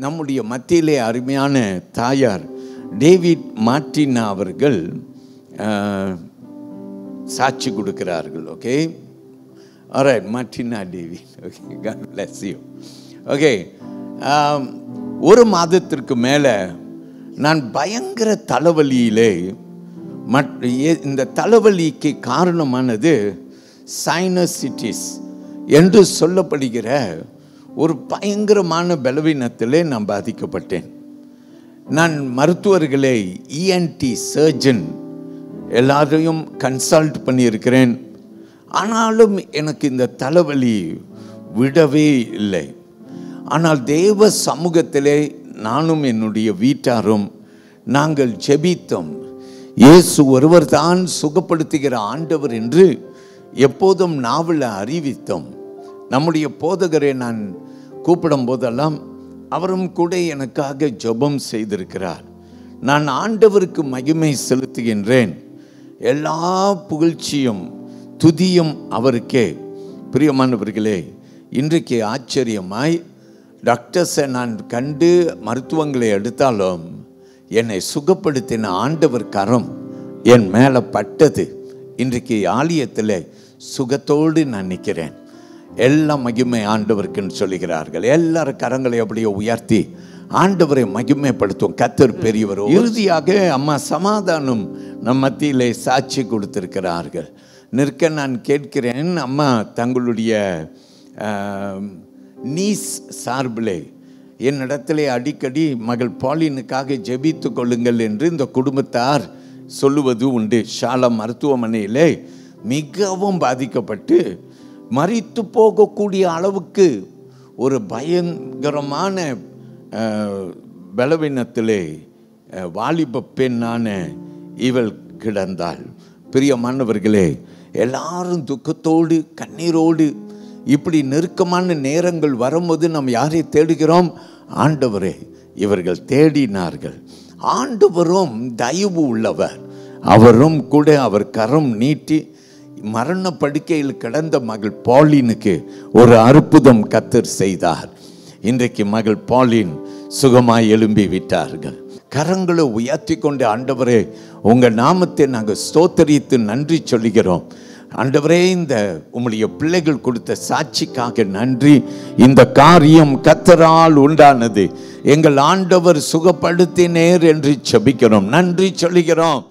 நம்முடைய மத்தியிலே அருமையான தாயார் டேவிட் மார்டினா அவர்கள் சாட்சி கொடுக்கிறார்கள். Okay, alright, Martina David. Okay, God bless you. Okay, ஒரு மாதத்திற்கு மேலே நான் பயங்கர தலைவலியிலே, இந்த தலைவலிக்கு காரணமானது சைனசிட்டிஸ் என்று சொல்லப்படுகிற ஒரு பயங்கரமான பலவீனத்திலே நான் பாதிக்கப்பட்டேன். நான் மருத்துவர்களை, இஎன்டி சர்ஜன் எல்லாரையும் கன்சல்ட் பண்ணியிருக்கிறேன். ஆனாலும் எனக்கு இந்த தலைவலி விடவே இல்லை. ஆனால் தேவ சமூகத்திலே நானும் என்னுடைய வீட்டாரும் நாங்கள் ஜெபித்தோம். இயேசு ஒருவர் தான் சுகப்படுத்துகிற ஆண்டவர் என்று எப்போதும் நாவல அறிவித்தோம். நம்முடைய போதகரை நான் கூப்பிடும் போதெல்லாம் அவரும் கூட எனக்காக ஜெபம் செய்திருக்கிறார். நான் ஆண்டவருக்கு மகிமை செலுத்துகின்றேன். எல்லா புகழ்ச்சியும் துதியும் அவருக்கே. பிரியமானவர்களே, இன்றைக்கு ஆச்சரியமாய் டாக்டர்ஸை நான் கண்டு மருத்துவங்களை எடுத்தாலும் என்னை சுகப்படுத்தின ஆண்டவர் கரம் என் மேலே பட்டது. இன்றைக்கு ஆலயத்தில் சுகத்தோடு நான் நிற்கிறேன். எல்லா மகிமை ஆண்டவருக்குன்னு சொல்லுகிறார்கள். எல்லாரும் கரங்களை அப்படியே உயர்த்தி ஆண்டவரை மகிமைப்படுத்தும். கர்த்தர் பெரியவர். இறுதியாக அம்மா சமாதானம் நம் மத்தியிலே சாட்சி கொடுத்திருக்கிறார்கள். நிற்க நான் கேட்கிறேன், அம்மா தங்களுடைய நீஸ் சார்பிலே என்னிடத்திலே அடிக்கடி மகள் பாலினுக்காக ஜெபித்து கொள்ளுங்கள் என்று இந்த குடும்பத்தார் சொல்லுவது உண்டு. ஷாலா மருத்துவமனையிலே மிகவும் பாதிக்கப்பட்டு மரித்து போகக்கூடிய அளவுக்கு ஒரு பயங்கரமான பலவீனத்திலே வாலிப பெண்ணான இவள் கிடந்தாள். பிரியமானவர்களே, எல்லாரும் துக்கத்தோடு கண்ணீரோடு இப்படி நெருக்கமான நேரங்கள் வரும்போது நாம் யாரை தேடுகிறோம்? ஆண்டவரே. இவர்கள் தேடினார்கள். ஆண்டவரும் தயவு உள்ளவர். அவரும் கூட அவர் கரம் நீட்டி மரண படுக்கையில் கிடந்த மகள் பாலினுக்கு ஒரு அற்புதம் கர்த்தர் செய்தார். இன்றைக்கு மகள் பாலின் சுகமாய் எழும்பி விட்டார்கள். கரங்களை உயர்த்தி கொண்டு, ஆண்டவரே உங்கள் நாமத்தை நாங்கள் ஸ்தோத்தரித்து நன்றி சொல்லுகிறோம். ஆண்டவரே, இந்த உம்முடைய பிள்ளைகள் கொடுத்த சாட்சிக்காக நன்றி. இந்த காரியம் கர்த்தரால் உண்டானது. எங்கள் ஆண்டவர் சுகப்படுத்தினேர் என்று ஜெபிக்கிறோம். நன்றி சொல்லுகிறோம்.